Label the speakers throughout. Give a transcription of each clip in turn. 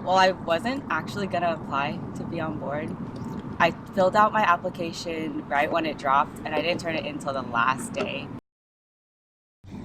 Speaker 1: Well, I wasn't actually going to apply to be on board. I filled out my application right when it dropped, and I didn't turn it in until the last day.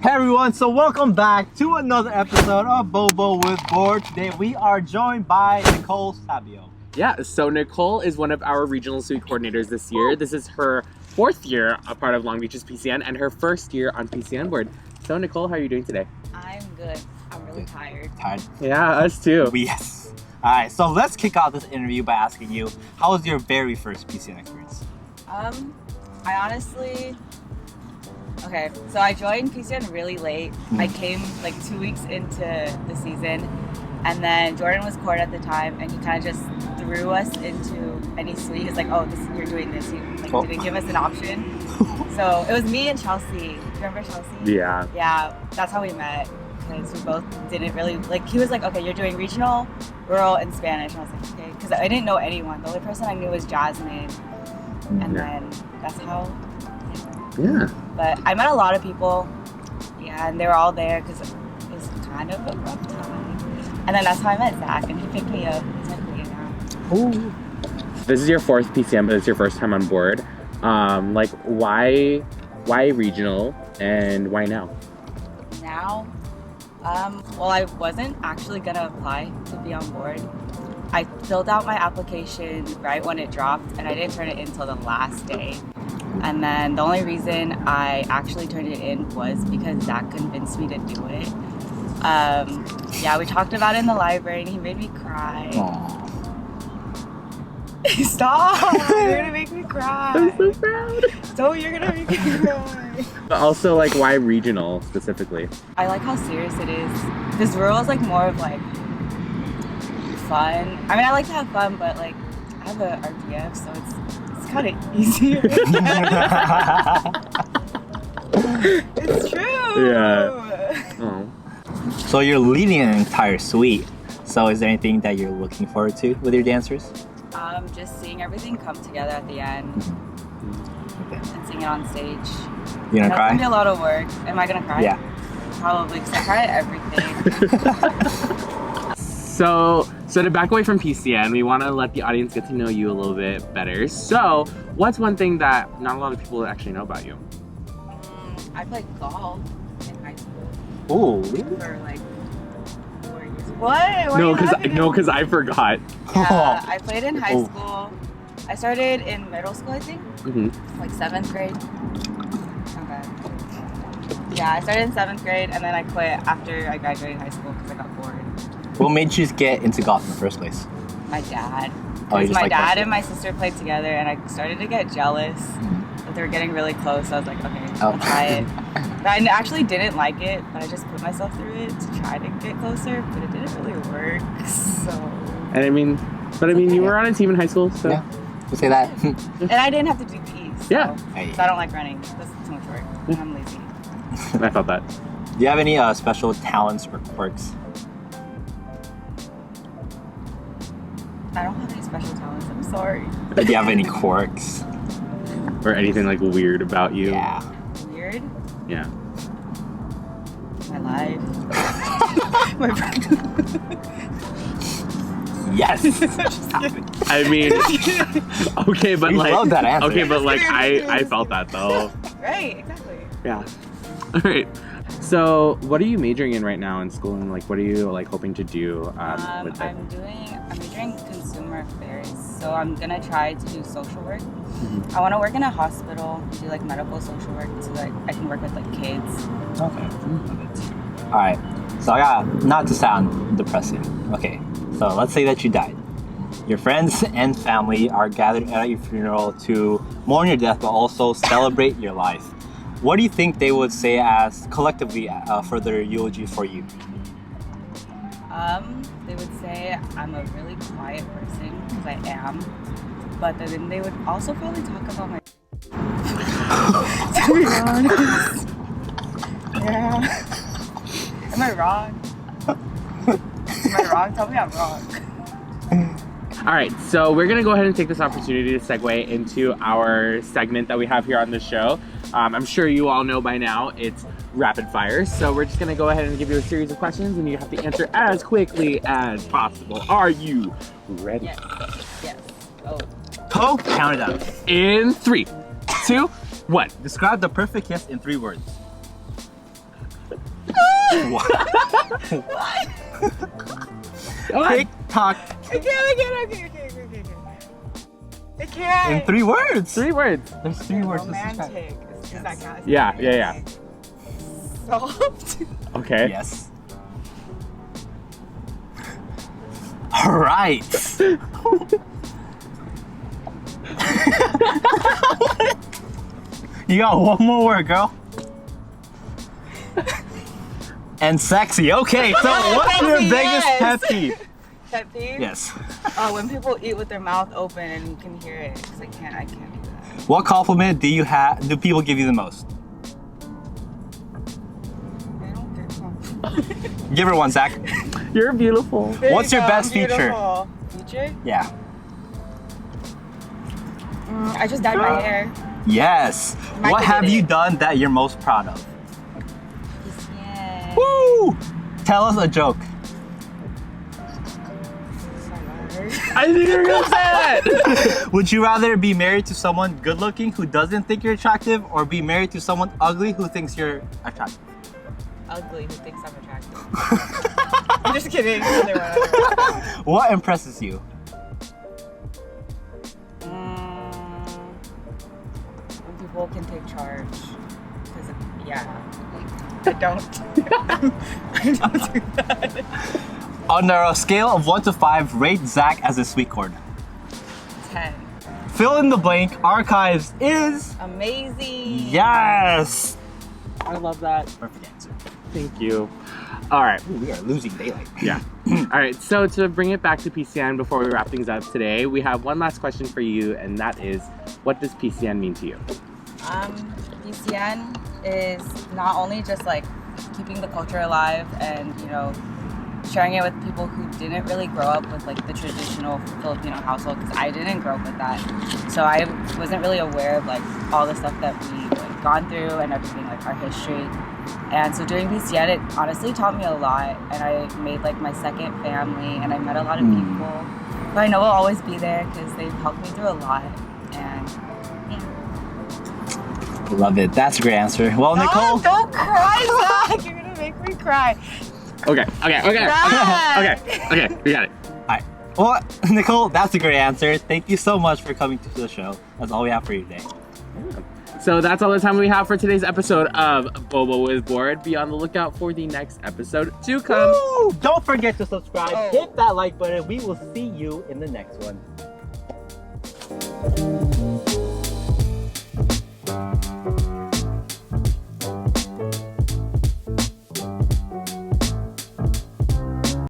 Speaker 2: Hey everyone, so welcome back to another episode of Boba With Board. Today we are joined by Nicole Sabio.
Speaker 3: Yeah, so Nicole is one of our regional suite coordinators this year. This is her 4th year a part of Long Beach's PCN and her 1st year on PCN Board. So Nicole, how are you doing today?
Speaker 1: I'm good. I'm really tired.
Speaker 2: Tired?
Speaker 3: Yeah, us too.
Speaker 2: Yes. Alright, so let's kick off this interview by asking you, how was your very first PCN experience?
Speaker 1: I honestly... Okay, so I joined PCN really late. I came like 2 weeks into the season, and then Jordan was court at the time, and he kind of just threw us into any suite. He was like, "Oh, you're doing this." He didn't give us an option. So it was me and Chelsea. Remember Chelsea?
Speaker 3: Yeah.
Speaker 1: Yeah, that's how we met, because we both didn't really like. He was like, "Okay, you're doing regional, rural, and Spanish." And I was like, "Okay," because I didn't know anyone. The only person I knew was Jasmine, and then that's how.
Speaker 3: Yeah.
Speaker 1: But I met a lot of people, yeah, and they were all there because it was kind of a rough time. And then that's how I met Zach, and he picked me up. He's my queen now.
Speaker 3: Ooh. This is your 4th PCN, but it's your 1st time on board. Why regional, and why now?
Speaker 1: Now, well, I wasn't actually gonna apply to be on board. I filled out my application right when it dropped, and I didn't turn it in until the last day. And then the only reason I actually turned it in was because Zach convinced me to do it. Yeah, we talked about it in the library, and he made me cry. Stop! You're gonna make me cry.
Speaker 3: I'm so proud.
Speaker 1: So you're gonna make me cry.
Speaker 3: But also, why regional specifically?
Speaker 1: I like how serious it is. This rural is more of fun. I mean, I like to have fun, but I have a RPF, so it's kind of easier. It's true.
Speaker 3: Yeah. Oh.
Speaker 2: So you're leading an entire suite. So is there anything that you're looking forward to with your dancers?
Speaker 1: Just seeing everything come together at the end and seeing it on stage.
Speaker 2: You gonna cry?
Speaker 1: It's gonna be a lot of work. Am I gonna cry?
Speaker 2: Yeah.
Speaker 1: Probably, because I cry at everything.
Speaker 3: So to back away from PCN, we want to let the audience get to know you a little bit better. So what's one thing that not a lot of people actually know about you?
Speaker 1: I played golf in high school.
Speaker 2: Oh.
Speaker 1: For 4 years. What?
Speaker 3: No, because I forgot.
Speaker 1: Yeah, I played in high school. I started in middle school, I think. 7th grade. Okay. Yeah, I started in 7th grade, and then I quit after I graduated high school because I got bored.
Speaker 2: What made you get into golf in the first place?
Speaker 1: My dad.
Speaker 2: Oh, you just
Speaker 1: my
Speaker 2: like
Speaker 1: dad
Speaker 2: golf?
Speaker 1: and my sister played together, and I started to get jealous that they were getting really close. So I was like, okay, I'll try it. But I actually didn't like it, but I just put myself through it to try to get closer, but it didn't really work. So.
Speaker 3: And I mean, you were on a team in high school, so.
Speaker 2: Yeah, we'll say that.
Speaker 1: And I didn't have to do PE. So,
Speaker 3: Yeah.
Speaker 1: So I don't like running. That's too much work. And I'm lazy.
Speaker 3: I felt that.
Speaker 2: Do you have any special talents or quirks?
Speaker 1: I don't have any special talents. I'm sorry.
Speaker 2: Do you have any quirks?
Speaker 3: Or anything weird about you?
Speaker 2: Yeah.
Speaker 1: Weird?
Speaker 3: Yeah.
Speaker 1: My life. My
Speaker 2: Yes.
Speaker 3: I mean, okay, but
Speaker 2: We love that answer.
Speaker 3: Okay, but I felt that though.
Speaker 1: Right, exactly.
Speaker 3: Yeah. All right. So, what are you majoring in right now in school, and what are you hoping to do with it?
Speaker 1: I'm majoring in consumer affairs, so I'm gonna try to do social work. I want to work in a hospital, do medical social work, so I can work with kids.
Speaker 2: Okay. All right. So not to sound depressing. Okay. So let's say that you died. Your friends and family are gathered at your funeral to mourn your death, but also celebrate your life. What do you think they would say as collectively for their eulogy for you?
Speaker 1: They would say I'm a really quiet person, because I am. But then they would also probably talk about my to be honest. Yeah. Am I wrong? Am I wrong? Tell me I'm wrong.
Speaker 3: All right, so we're gonna go ahead and take this opportunity to segue into our segment that we have here on the show. I'm sure you all know by now it's rapid fire. So we're just gonna go ahead and give you a series of questions and you have to answer as quickly as possible. Are you ready?
Speaker 1: Yes. Yes. Oh.
Speaker 2: Poe, count it out.
Speaker 3: In 3, 2, 1.
Speaker 2: Describe the perfect kiss in 3 words. What? Tick tock.
Speaker 1: I can't.
Speaker 2: In 3 words.
Speaker 3: 3 words.
Speaker 2: There's 3 words. to describe.
Speaker 1: Romantic. Does that count?
Speaker 3: Yeah.
Speaker 1: Soft.
Speaker 3: Okay.
Speaker 2: Yes. All right. You got one more word, girl. And sexy. Okay, so what's your
Speaker 1: Sexy,
Speaker 2: biggest
Speaker 1: yes.
Speaker 2: pet peeve?
Speaker 1: Pet peeve?
Speaker 2: Yes.
Speaker 1: When people eat with their mouth open and you can hear it, because I can't do that.
Speaker 2: What compliment do people give you the most?
Speaker 1: I don't get some.
Speaker 2: Give her one, Zach.
Speaker 3: You're beautiful.
Speaker 1: There
Speaker 2: What's
Speaker 1: you
Speaker 2: your
Speaker 1: go,
Speaker 2: best feature?
Speaker 1: beautiful. Feature?
Speaker 2: Yeah.
Speaker 1: I just dyed my hair.
Speaker 2: Yes.
Speaker 1: Mica
Speaker 2: What have
Speaker 1: did
Speaker 2: you
Speaker 1: it.
Speaker 2: done that you're most proud of?
Speaker 1: PCN.
Speaker 2: Woo! Tell us a joke.
Speaker 3: I think you're gonna say that.
Speaker 2: Would you rather be married to someone good looking who doesn't think you're attractive or be married to someone ugly who thinks you're attractive?
Speaker 1: Ugly who thinks I'm attractive. I'm just kidding. Other one.
Speaker 2: What impresses you?
Speaker 1: When people can take charge. Because, I don't. I don't do that.
Speaker 2: On a scale of 1 to 5, rate Zach as a sweet corn.
Speaker 1: 10.
Speaker 2: Fill in the blank. Archives is
Speaker 1: Amazing.
Speaker 2: yes.
Speaker 3: I love that.
Speaker 2: Perfect answer.
Speaker 3: Thank you. All right.
Speaker 2: Ooh, we are losing daylight.
Speaker 3: Yeah. All right. So to bring it back to PCN before we wrap things up today, we have one last question for you, and that is, what does PCN mean to you?
Speaker 1: PCN is not only just like keeping the culture alive and sharing it with people who didn't really grow up with like the traditional Filipino household, because I didn't grow up with that, so I wasn't really aware of like all the stuff that we like gone through and everything, like our history. And so doing PCN, it honestly taught me a lot, and I made like my second family, and I met a lot of people who I know will always be there because they've helped me through a lot. And
Speaker 2: Love it. That's a great answer. Well, Nicole.
Speaker 1: don't cry, Zach. You're gonna make me cry.
Speaker 3: Okay.
Speaker 1: Right.
Speaker 3: Okay. We got it.
Speaker 2: Alright. Well, Nicole, that's a great answer. Thank you so much for coming to the show. That's all we have for you today.
Speaker 3: So that's all the time we have for today's episode of Boba With Board. Be on the lookout for the next episode to come.
Speaker 2: Woo! Don't forget to subscribe.
Speaker 1: Oh.
Speaker 2: Hit that like button. We will see you in the next one.